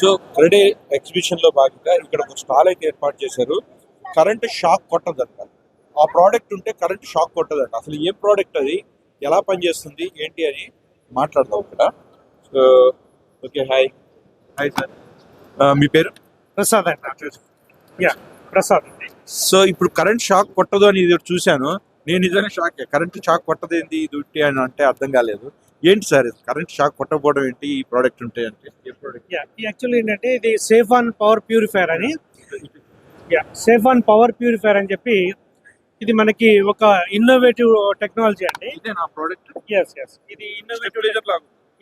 So CREDAI exhibition లో భాగంగా ఇక్కడ ఒక స్టాల్ అయితే ఏర్పాటు చేశారు. కరెంట్ షాక్ కొట్టదంట. ఆ ప్రోడక్ట్ ఉంటే కరెంట్ షాక్ కొట్టదంట. అసలు ఏం ప్రోడక్ట్ అది, ఎలా పనిచేస్తుంది, ఏంటి అని మాట్లాడదాం ఇక్కడ. So okay, hi hi sir, మీ పేరు? ప్రసాద్ అండి. యా, ప్రసాద్. సో ఇప్పుడు కరెంట్ షాక్ కొట్టదు అని ఇది చూశాను. నేను నిజంగా షాక్. కరెంట్ షాక్ కొట్టదు ఏంటి ఇది ఉట్టి అని అంటే అర్థం కాలేదు. ఏంటి సార్ కరెంట్ షాక్ కొట్టకపోవడం ఏంటి, ఈ ప్రోడక్ట్ ఉంటే అంటే? యా, యాక్చువల్లీ ఏంటంటే ఇది సేఫ్ ఆన్ పవర్ ప్యూరిఫైయర్ అని. Yeah, safe on power purifier అని చెప్పి ఇది మనకి ఒక ఇన్నోవేటివ్ టెక్నాలజీ అండి. ఇదే నా ప్రోడక్ట్. ఎస్ ఎస్, ఇది ఇన్నోవేటివ్.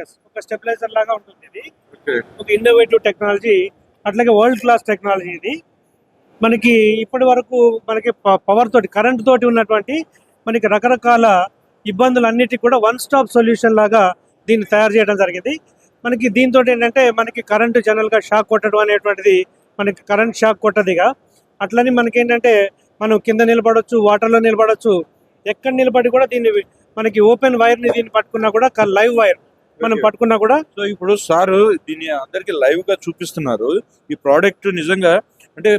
ఎస్, ఒక స్టెబిలైజర్ లాగా ఉంటుంది. ఇది ఒక ఇన్నోవేటివ్ టెక్నాలజీ, అట్లాగే వరల్డ్ క్లాస్ టెక్నాలజీ. ఇది మనకి ఇప్పటి వరకు మనకి పవర్ తోటి, కరెంట్ తోటి ఉన్నటువంటి మనకి రకరకాల ఇబ్బందులన్నిటికీ కూడా వన్ స్టాప్ సొల్యూషన్ లాగా దీన్ని తయారు చేయడం జరిగింది. మనకి దీంతో ఏంటంటే మనకి కరెంటు జనరల్గా షాక్ కొట్టడం అనేటువంటిది మనకి కరెంట్ షాక్ కొట్టదిగా. అట్లని మనకి ఏంటంటే మనం కింద నిలబడవచ్చు, వాటర్లో నిలబడవచ్చు, ఎక్కడ నిలబడి కూడా దీన్ని మనకి ఓపెన్ వైర్ని దీన్ని పట్టుకున్నా కూడా, లైవ్ వైర్ మనం పట్టుకున్నా కూడా. సో ఇప్పుడు సార్ దీన్ని అందరికి లైవ్ గా చూపిస్తున్నారు. ఈ ప్రోడక్ట్ నిజంగా అంటే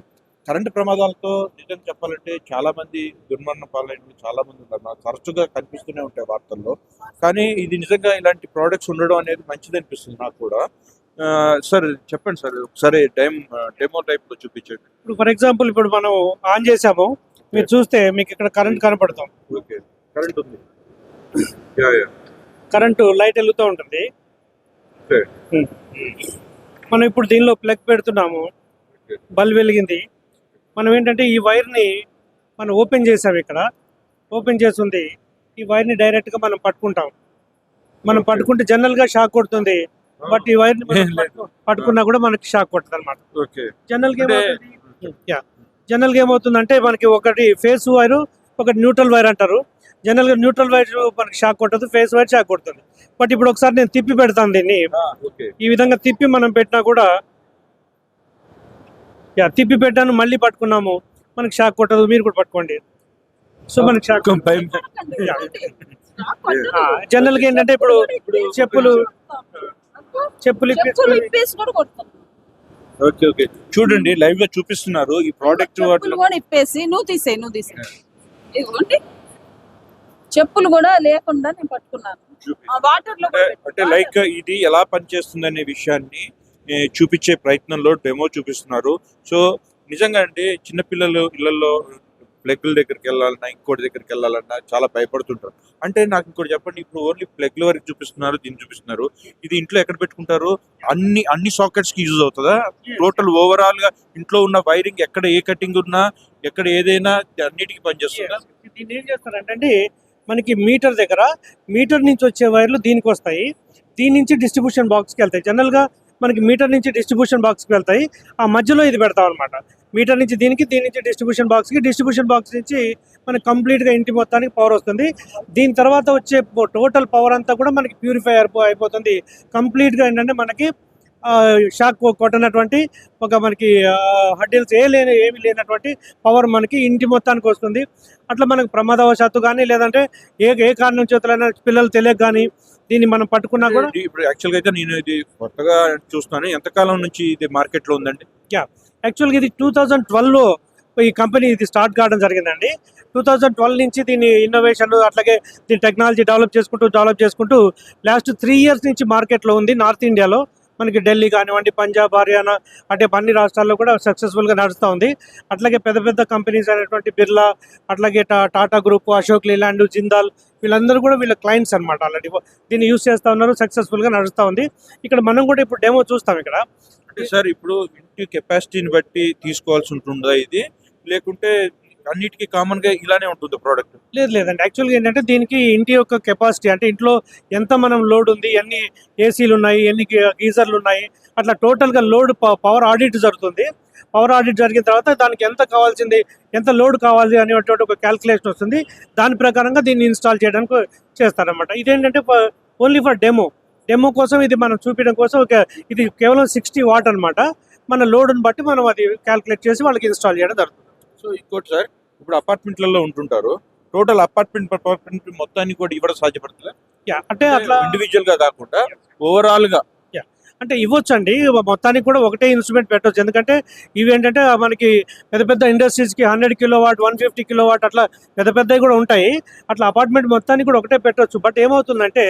కరెంట్ ప్రమాదాలతో నిజంగా చెప్పాలంటే చాలా మంది దుర్మరణ పాలైన చాలా మంది ఉన్నారు. నాకు తరచుగా కనిపిస్తూనే ఉంటాయి వార్తల్లో. కానీ ఇది నిజంగా ఇలాంటి ప్రోడక్ట్స్ ఉండడం అనేది మంచిది అనిపిస్తుంది నాకు కూడా. సార్ చెప్పండి సార్, ఒకసారి డెమో టైప్ లో చూపించండి. ఇప్పుడు ఫర్ ఎగ్జాంపుల్ ఇప్పుడు మనం ఆన్ చేసాము, మీరు చూస్తే మీకు ఇక్కడ కరెంట్ కనపడతాం. ఓకే, కరెంట్ ఉంది, కరెంటు లైట్ వెలుగుతూ ఉంటుంది. మనం ఇప్పుడు దీనిలో ప్లగ్ పెడుతున్నాము, బల్బ్ వెలిగింది. మనం ఏంటంటే ఈ వైర్ని మనం ఓపెన్ చేసాము, ఇక్కడ ఓపెన్ చేసి ఉంది. ఈ వైర్ని డైరెక్ట్గా మనం పట్టుకుంటాం. మనం పట్టుకుంటే జనరల్గా షాక్ కొడుతుంది, బట్ ఈ వైర్ని పట్టుకున్నా కూడా మనకి షాక్ కొట్టదు అనమాట. జనరల్గా ఏమవుతుందంటే మనకి ఒకటి ఫేస్ వైర్, ఒకటి న్యూట్రల్ వైర్ అంటారు. జనరల్గా న్యూట్రల్ వైర్ మనకి షాక్ కొట్టదు, ఫేస్ వైర్ షాక్ కొడుతుంది. బట్ ఇప్పుడు ఒకసారి నేను తిప్పి పెడతాను దీన్ని. ఈ విధంగా తిప్పి మనం పెట్టినా కూడా, తిప్పి పెట్టాను, మళ్ళీ పట్టుకున్నాము, మనకి షాక్ కొట్టదు. మీరు కూడా పట్టుకోండి. సో మనకి షాక్. జనరల్గా ఏంటంటే ఇప్పుడు చెప్పులు ఓకే ఓకే, చూడండి లైవ్ గా చూపిస్తున్నారు ఈ ప్రోడక్ట్. చెప్పులు కూడా లేకుండా నేను పట్టుకున్నాను. వాటర్ లో అంటే లైక్ ఇది ఎలా పనిచేస్తుంది అనే విషయాన్ని చూపించే ప్రయత్నంలో డెమో చూపిస్తున్నారు. సో నిజంగా అంటే చిన్నపిల్లలు ఇళ్లలో ప్లగ్ల దగ్గరికి వెళ్ళాలన్నా, ఇంకోటి దగ్గరికి వెళ్ళాలన్నా చాలా భయపడుతుంటారు. అంటే నాకు ఇంకోటి చెప్పండి, ఇప్పుడు ఓన్లీ ప్లగ్ల వరకు చూపిస్తున్నారు, దీన్ని చూపిస్తున్నారు. ఇది ఇంట్లో ఎక్కడ పెట్టుకుంటారు? అన్ని సాకెట్స్ కి యూజ్ అవుతుందా? టోటల్ ఓవరాల్ గా ఇంట్లో ఉన్న వైరింగ్ ఎక్కడ ఏ కటింగ్ ఉన్నా, ఎక్కడ ఏదైనా అన్నిటికీ పనిచేస్తుందా? దీన్ని ఏం చేస్తారంటే మనకి మీటర్ నుంచి వచ్చే వైర్లు దీనికి వస్తాయి, దీని నుంచి డిస్ట్రిబ్యూషన్ బాక్స్కి వెళ్తాయి. జనరల్గా మనకి మీటర్ నుంచి డిస్ట్రిబ్యూషన్ బాక్స్కి వెళ్తాయి, ఆ మధ్యలో ఇది పెడతాం అనమాట. మీటర్ నుంచి దీని నుంచి డిస్ట్రిబ్యూషన్ బాక్స్ నుంచి మనకి కంప్లీట్గా ఇంటి మొత్తానికి పవర్ వస్తుంది. దీని తర్వాత వచ్చే టోటల్ పవర్ అంతా కూడా మనకి ప్యూరిఫై అయిపోతుంది. కంప్లీట్గా ఏంటంటే మనకి షాక్ కొట్టినటువంటి ఒక మనకి హడ్డీల్స్ ఏమీ లేనటువంటి పవర్ మనకి ఇంటి మొత్తానికి వస్తుంది. అట్లా మనకు ప్రమాదవశాత్తు కానీ, లేదంటే ఏ కారణం చేతులైనా పిల్లలు తెలియక కానీ దీన్ని మనం పట్టుకున్నా కూడా. ఇప్పుడు యాక్చువల్గా అయితే నేను ఇది కొత్తగా చూస్తున్నాను. ఎంతకాలం నుంచి ఇది మార్కెట్లో ఉందండి? యాక్చువల్గా ఇది 2012లో ఈ కంపెనీ ఇది స్టార్ట్ కావడం జరిగిందండి. 2012 నుంచి దీని ఇన్నోవేషన్, అట్లాగే దీని టెక్నాలజీ డెవలప్ చేసుకుంటూ లాస్ట్ 3 years నుంచి మార్కెట్లో ఉంది. నార్త్ ఇండియాలో మనకి ఢిల్లీ కానివ్వండి, పంజాబ్, హర్యానా అంటే అన్ని రాష్ట్రాల్లో కూడా సక్సెస్ఫుల్గా నడుస్తూ ఉంది. అట్లాగే పెద్ద పెద్ద కంపెనీస్ అయినటువంటి బిర్లా, అట్లాగే టాటా గ్రూప్, అశోక్ లేలాండ్, జిందాల్, వీళ్ళందరూ కూడా వీళ్ళ క్లయింట్స్ అనమాట. ఆల్రెడీ దీన్ని యూస్ చేస్తూ ఉన్నారు, సక్సెస్ఫుల్గా నడుస్తూ ఉంది. ఇక్కడ మనం కూడా ఇప్పుడు డెమో చూస్తాం. ఇక్కడ సార్ ఇప్పుడు ఇంటి కెపాసిటీని బట్టి తీసుకోవాల్సి ఉంటుందా ఇది, లేకుంటే అన్నిటికీ కామన్ గా ఇలానే ఉంటుంది ప్రోడక్ట్? లేదండి, యాక్చువల్గా ఏంటంటే దీనికి ఇంటి యొక్క కెపాసిటీ, అంటే ఇంట్లో ఎంత మనం లోడ్ ఉంది, ఎన్ని ఏసీలు ఉన్నాయి, ఎన్ని గీజర్లు ఉన్నాయి, అట్లా టోటల్గా లోడ్ పవర్ ఆడిట్ జరుగుతుంది. పవర్ ఆడిట్ జరిగిన తర్వాత దానికి ఎంత లోడ్ కావాలి అనేటువంటి ఒక క్యాల్కులేషన్ వస్తుంది. దాని ప్రకారంగా దీన్ని ఇన్స్టాల్ చేయడానికి చేస్తారనమాట. ఇదేంటంటే ఓన్లీ ఫర్ డెమో కోసం, ఇది మనం చూపించడం కోసం. ఇది కేవలం 60 watt అనమాట. మన లోడ్ని బట్టి మనం అది క్యాల్కులేట్ చేసి వాళ్ళకి ఇన్స్టాల్ చేయడం జరుగుతుంది. సో ఇంకోటి సార్, ఇప్పుడు అపార్ట్మెంట్లలో ఉంటుంటారు, టోటల్ అపార్ట్మెంట్ మొత్తాన్ని కూడా ఇవ్వడం సాధ్యపడుతుందా? అంటే అట్లా ఇండివిజువల్ గా కాకుండా ఓవరాల్ గా. అంటే ఇవ్వచ్చండి. మొత్తానికి కూడా ఒకటే ఇన్స్ట్రుమెంట్ పెట్టొచ్చు. ఎందుకంటే ఇవి ఏంటంటే మనకి పెద్ద పెద్ద ఇండస్ట్రీస్‌కి 100 కిలోవాట్, 150 కిలోవాట్ అట్లా పెద్ద పెద్దవి కూడా ఉంటాయి. అట్లా అపార్ట్మెంట్ మొత్తానికి కూడా ఒకటే పెట్టొచ్చు. బట్ ఏమవుతుందంటే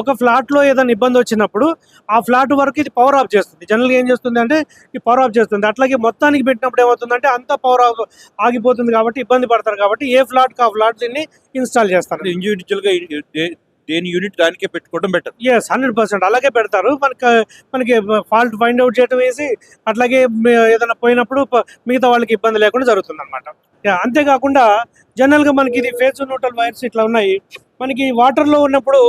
ఒక ఫ్లాట్‌లో ఏదైనా ఇబ్బంది వచ్చినప్పుడు ఆ ఫ్లాట్ వరకు ఇది పవర్ ఆఫ్ చేస్తుంది. జనరల్‌గా ఏం చేస్తుందంటే ఈ పవర్ ఆఫ్ చేస్తుంది. అట్లాగే మొత్తానికి పెట్టినప్పుడు ఏమవుతుందంటే అంతా పవర్ ఆఫ్ ఆగిపోతుంది కాబట్టి ఇబ్బంది పడతారు కాబట్టి ఏ ఫ్లాట్‌కి ఆ ఫ్లాట్ దీన్ని ఇన్‌స్టాల్ చేస్తారు. ఇండివిజువల్ గా దేని యూనిట్ దానికే పెట్టుకోవడం బెటర్. ఎస్ 100% అలాగే పెడతారు. మనకి ఫాల్ట్ ఫైండ్ అవుట్ చేయడం వేసి అట్లాగే ఏదైనా పోయినప్పుడు మిగతా వాళ్ళకి ఇబ్బంది లేకుండా జరుగుతుంది అనమాట. అంతేకాకుండా జనరల్గా మనకి ఇది ఫేజ్ న్యూట్రల్ వైర్స్ ఇట్లా ఉన్నాయి. మనకి వాటర్లో ఉన్నప్పుడు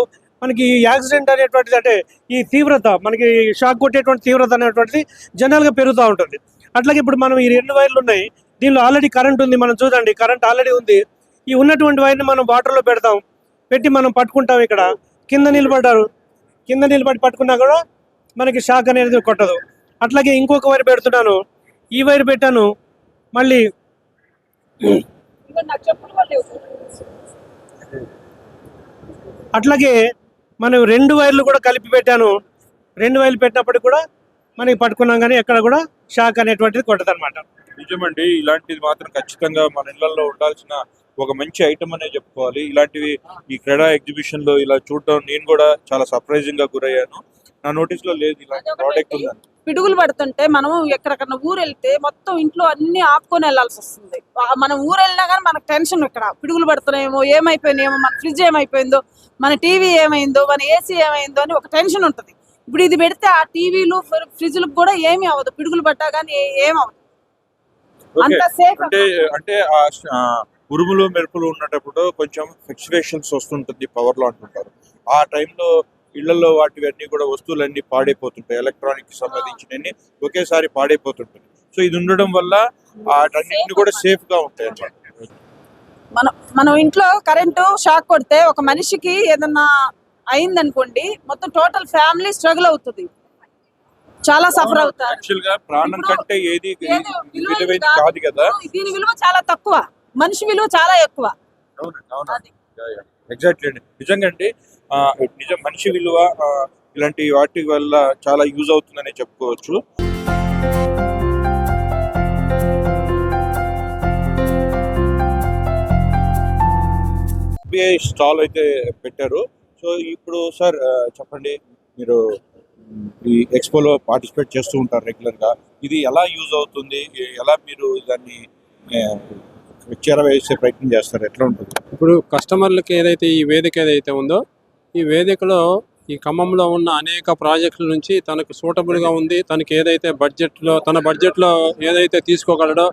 మనకి యాక్సిడెంట్ అనేటువంటిది అంటే ఈ తీవ్రత మనకి షాక్ కొట్టేటువంటి తీవ్రత అనేటువంటిది జనరల్గా పెరుగుతూ ఉంటుంది. అట్లాగే ఇప్పుడు మనం ఈ 2 వైర్లు ఉన్నాయి. దీనిలో ఆల్రెడీ కరెంట్ ఉంది. మనం చూడండి కరెంట్ ఆల్రెడీ ఉంది. ఈ ఉన్నటువంటి వైర్ని మనం వాటర్లో పెడతాం, పెట్టి మనం పట్టుకుంటాం. ఇక్కడ కింద నిలబడి పట్టుకున్నా కూడా మనకి షాక్ అనేది కొట్టదు. అట్లాగే ఇంకొక వైర్ పెడుతున్నాను, ఈ వైర్ పెట్టాను, మళ్ళీ ఇంకా నాకు చెప్పులు కూడా లేవు. అట్లాగే మనం 2 వైర్లు కూడా కలిపి పెట్టాను. 2 వైర్లు పెట్టినప్పటికి కూడా మనకి పట్టుకున్నాం కానీ ఎక్కడ కూడా షాక్ అనేటువంటిది కొట్టదు అనమాట. నిజమండి, ఇలాంటిది మాత్రం ఖచ్చితంగా మన ఇళ్లలో ఉండాల్సిన ఒక మంచి ఐటమ్ అనే చెప్పుకోవాలి. ఇలాంటివి ఈ క్రీడా ఎగ్జిబిషన్ లో ఇలా చూడటం నేను కూడా చాలా సర్ప్రైజింగ్ గా గురయ్యాను. నా నోటీస్ లో లేదు ఇలాంటి ప్రోడక్ట్ ఉందని. పిడుగులు పడుతుంటే మనం ఎక్కడికన్నా ఊరు వెళ్తే మొత్తం ఇంట్లో అన్ని ఆపుకొని వెళ్ళాల్సి వస్తుంది. మనం ఊరు వెళ్ళినా కానీ మనకు టెన్షన్. ఇక్కడ పిడుగులు పడుతున్నాయేమో, ఏమైపోయినాయేమో, మన ఫ్రిడ్జ్ ఏమైపోయిందో, మన టీవీ ఏమైందో, మన ఏసీ ఏమైందో అని ఒక టెన్షన్ ఉంటుంది. ఇప్పుడు ఇది పెడితే ఆ టీవీలు ఫ్రిడ్జ్లకు కూడా ఏమీ అవ్వదు. పిడుగులు పడ్డా కానీ ఏమవ్వదు. అంత సేఫ్. అంటే ఆ ఉరుములు మెరుపులు ఉన్నప్పుడు కొంచెం ఫ్లక్చువేషన్స్ వస్తుంటుంది పవర్ లో అంటుంటారు. ఆ టైంలో ఇళ్లలో వాటివన్నీ కూడా వస్తువులన్నీ పాడైపోతుంటాయి. ఎలక్ట్రానిక్ సంబంధించినవి ఒకేసారి పాడైపోతుంటుంది. సో ఇది ఉండడం వల్ల వాటన్నిటిని కూడా సేఫ్ గా ఉంటాయి అన్నమాట. మనం ఇంట్లో కరెంటు షాక్ కొడితే ఒక మనిషికి ఏదన్నా అయిందనుకోండి, మొత్తం టోటల్ ఫ్యామిలీ స్ట్రగుల్ అవుతుంది, చాలా సఫర్ అవుతారు. యాక్చువల్ గా ప్రాణం కంటే ఏది విలువైనది కాదు కదా. దీని విలువ చాలా తక్కువ, మనిషి విలువ చాలా ఎక్కువ. ఎగ్జాక్ట్లీ అండి, నిజంగా అండి. నిజం, మనిషి విలువ ఇలాంటి వాటి వల్ల చాలా యూజ్ అవుతుందని చెప్పుకోవచ్చు. ఎస్బీఐ స్టాల్ అయితే పెట్టారు. సో ఇప్పుడు సార్ చెప్పండి, మీరు ఈ ఎక్స్పోలో పార్టిసిపేట్ చేస్తూ ఉంటారు రెగ్యులర్ గా. ఇది ఎలా యూజ్ అవుతుంది, ఎలా మీరు దాన్ని చేరవేసే ప్రయత్నం చేస్తారు, ఎట్లా ఉంటుంది? ఇప్పుడు కస్టమర్లకి ఏదైతే ఈ వేదిక ఏదైతే ఉందో, ఈ వేదికలో ఈ ఖమ్మంలో ఉన్న అనేక ప్రాజెక్టుల నుంచి తనకు సూటబుల్గా ఉంది, తనకి ఏదైతే తన బడ్జెట్లో ఏదైతే తీసుకోగలడో,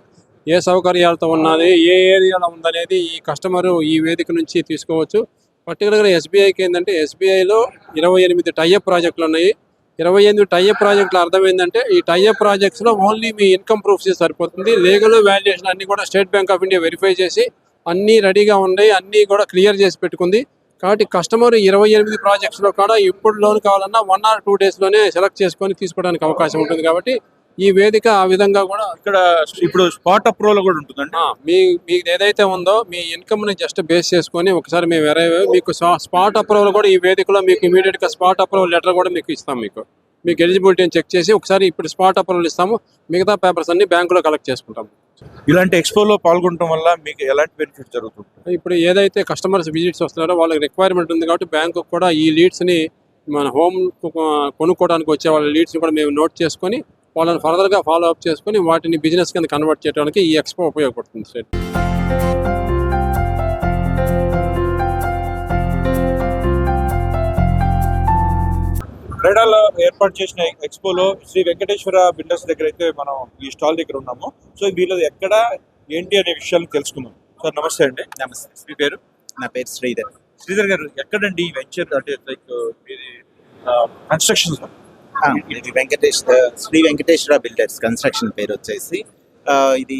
ఏ సౌకర్యాలతో ఉన్నది, ఏ ఏరియాలో ఉందనేది ఈ కస్టమరు ఈ వేదిక నుంచి తీసుకోవచ్చు. పర్టికులర్గా ఎస్బీఐకి ఏంటంటే, ఎస్బీఐలో 28 టైఅప్ ప్రాజెక్టులు ఉన్నాయి. 28 టైఅప్ ప్రాజెక్టులు అర్థం ఏంటంటే, ఈ టైఅప్ ప్రాజెక్ట్స్లో ఓన్లీ మీ ఇన్కమ్ ప్రూఫ్స్ సరిపోతుంది. లీగల్ వాల్యుయేషన్ అన్ని కూడా state bank of India verify చేసి అన్నీ రెడీగా ఉన్నాయి, అన్నీ కూడా క్లియర్ చేసి పెట్టుకుంది. కాబట్టి కస్టమర్ 28 ప్రాజెక్ట్స్లో కూడా ఇప్పుడు లోన్ కావాలన్నా 1 or 2 డేస్లోనే సెలెక్ట్ చేసుకొని తీసుకోవడానికి అవకాశం ఉంటుంది. కాబట్టి ఈ వేదిక ఆ విధంగా కూడా ఇక్కడ ఇప్పుడు స్పాట్ అప్రూవల్ కూడా ఉంటుందండి. మీకు ఏదైతే ఉందో మీ ఇన్కమ్ ని జస్ట్ బేస్ చేసుకొని ఒకసారి మేము మీకు స్పాట్ అప్రూవల్ కూడా ఈ వేదికలో మీకు ఇమీడియట్ గా స్పాట్ అప్రూవల్ లెటర్ కూడా మీకు ఇస్తాం. మీకు ఎలిజిబిలిటీని చెక్ చేసి ఒకసారి ఇప్పుడు స్పాట్ అప్రూవల్ ఇస్తాము, మిగతా పేపర్స్ అన్ని బ్యాంకులో కలెక్ట్ చేసుకుంటాము. ఇలాంటి ఎక్స్పోలో పాల్గొనడం వల్ల మీకు ఎలాంటి బెనిఫిట్ జరుగుతుంది? ఇప్పుడు ఏదైతే కస్టమర్స్ విజిట్స్ వస్తున్నారో వాళ్ళకి రిక్వైర్మెంట్ ఉంది కాబట్టి బ్యాంకు కూడా ఈ లీడ్స్ ని మన హోమ్ కొనుక్కోవడానికి వచ్చే వాళ్ళ లీడ్స్ ని కూడా మేము నోట్ చేసుకొని వాళ్ళని ఫర్దర్గా ఫాలో అప్ చేసుకొని వాటిని బిజినెస్ కింద కన్వర్ట్ చేయడానికి ఈ ఎక్స్పో ఉపయోగపడుతుంది సార్. క్రీడాలో ఏర్పాటు చేసిన ఎక్స్పోలో శ్రీ వెంకటేశ్వర బిల్డర్స్ దగ్గర అయితే మనం ఈ స్టాల్ దగ్గర ఉన్నాము. సో వీళ్ళది ఎక్కడ ఏంటి అనే విషయాలు తెలుసుకుందాం. సార్ నమస్తే అండి. నమస్తే. మీ పేరు? నా పేరు శ్రీధర్. శ్రీధర్ గారు, ఎక్కడండి ఈ వెంచర్, అంటే లైక్ మీది కన్స్ట్రక్షన్? ఇది శ్రీ వెంకటేశ్వర బిల్డర్స్ కన్స్ట్రక్షన్ పేరు వచ్చేసి, ఇది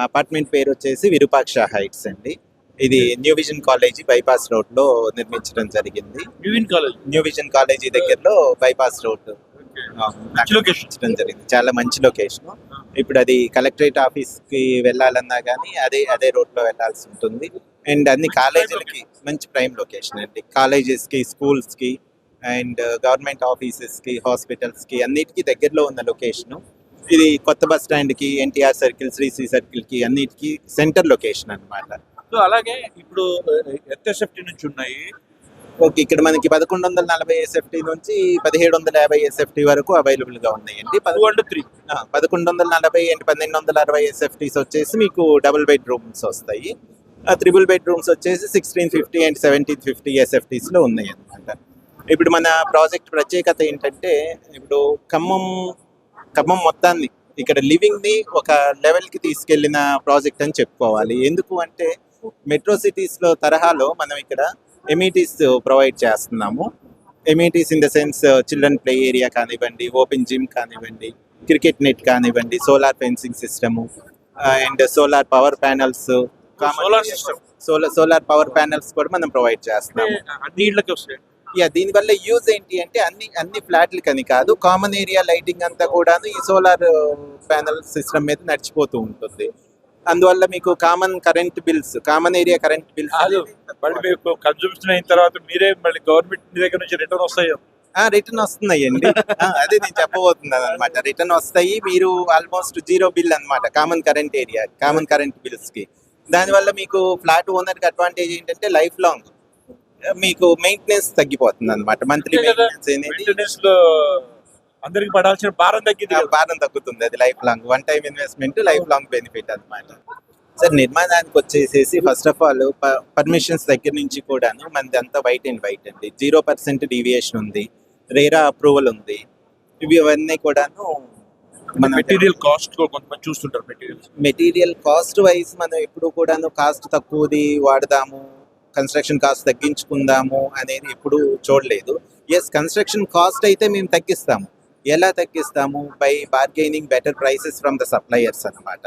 అపార్ట్మెంట్ పేరు వచ్చేసి విరూపాక్ష హైట్స్ అండి. ఇది new vision college bypass road లో నిర్మించడం జరిగింది. న్యూ విజన్ కాలేజీ దగ్గరలో బైపాస్ రోడ్ నిర్మించడం జరిగింది. చాలా మంచి లొకేషన్. ఇప్పుడు అది కలెక్టరేట్ ఆఫీస్ కి వెళ్ళాలన్నా కానీ అదే రోడ్ లో వెళ్ళాల్సి ఉంటుంది. అండ్ అన్ని కాలేజీలకి మంచి ప్రైమ్ లొకేషన్ అండి. కాలేజెస్ కి, స్కూల్స్ కి అండ్ గవర్నమెంట్ ఆఫీసెస్కి, హాస్పిటల్స్కి అన్నిటికీ దగ్గరలో ఉన్న లొకేషను. ఇది కొత్త బస్ స్టాండ్కి, ఎన్టీఆర్ సర్కిల్, శ్రీశ్రీ సర్కిల్కి అన్నిటికీ సెంటర్ లొకేషన్ అన్నమాట. సో అలాగే ఇప్పుడు ఎంత ఎస్ఎఫ్టీ నుంచి ఉన్నాయి? ఓకే, ఇక్కడ మనకి 1140 ఎస్ఎఫ్టీ నుంచి 1750 ఎస్ఎఫ్టీ వరకు అవైలబుల్గా ఉన్నాయండి. 203 1140 అండ్ 1260 ఎస్ఎఫ్టీస్ వచ్చేసి మీకు డబుల్ బెడ్రూమ్స్ వస్తాయి. ట్రిపుల్ బెడ్రూమ్స్ వచ్చేసి 1650 అండ్ 1750 ఎస్ఎఫ్టీస్లో ఉన్నాయి అన్నమాట. ఇప్పుడు మన ప్రాజెక్ట్ ప్రత్యేకత ఏంటంటే, ఇప్పుడు ఖమ్మం మొత్తాన్ని ఇక్కడ లివింగ్ని ఒక లెవెల్కి తీసుకెళ్లిన ప్రాజెక్ట్ అని చెప్పుకోవాలి. ఎందుకు అంటే మెట్రో సిటీస్లో తరహాలో మనం ఇక్కడ ఎమిటీస్ ప్రొవైడ్ చేస్తున్నాము. Amenities in the sense children play area కానివ్వండి, ఓపెన్ జిమ్ కానివ్వండి, క్రికెట్ నెట్ కానివ్వండి, solar fencing system and solar power panels, solar power panels కూడా మనం ప్రొవైడ్ చేస్తున్నాము. అన్ని ఇళ్ళకి వస్తాయి. దీనివల్ల యూజ్ ఏంటి అంటే అన్ని ఫ్లాట్లకి అని కాదు, కామన్ ఏరియా లైటింగ్ అంతా కూడాను ఈ సోలార్ ప్యానల్ సిస్టమ్ మీద నడిచిపోతూ ఉంటుంది. అందువల్ల మీకు కామన్ ఏరియా కరెంట్ బిల్స్ మళ్ళీ మీకు కన్సూమ్షన్ అయిన తర్వాత మీరే మళ్ళీ గవర్నమెంట్ దగ్గర నుంచి రిటర్న్ వస్తాయో? రిటర్న్ వస్తున్నాయండి. అదే నేను చెప్పబోతున్నాను అనమాట. రిటర్న్ వస్తాయి. మీరు ఆల్మోస్ట్ 0 బిల్ అనమాట కామన్ కరెంట్ బిల్స్ కి. దానివల్ల మీకు ఫ్లాట్ ఓనర్ కి అడ్వాంటేజ్ ఏంటంటే లైఫ్ లాంగ్ మీకు మెయింటెనెన్స్ తగ్గిపోతుంది అనమాట. మంత్లీ మెయింటెనెన్స్ లో అందరికి పడాల్సిన భారం తగ్గుతుంది. అది life long one time investment, life long benefit అనమాట. సార్, నిర్మాణానికి వచ్చేసేసి ఫస్ట్ ఆఫ్ ఆల్ పర్మిషన్స్ దగ్గర నుంచి కూడాను మనది అంతా వైట్ అండ్ వైట్ అండి. 0% డీవియేషన్ ఉంది, రేరా అప్రూవల్ ఉంది. ఇవన్నీ కూడాను మన మెటీరియల్ కాస్ట్ కొంతమంది చూస్తుంటారు. మెటీరియల్ కాస్ట్ వైజ్ మనం ఎప్పుడు కూడాను కాస్ట్ తక్కువది వాడదాము, కన్స్ట్రక్షన్ కాస్ట్ తగ్గించుకుందాము అనేది ఎప్పుడు చూడలేదు. కన్స్ట్రక్షన్ కాస్ట్ అయితే మేము తగ్గిస్తాము. ఎలా తగ్గిస్తాము? By bargaining better prices from the suppliers అన్నమాట.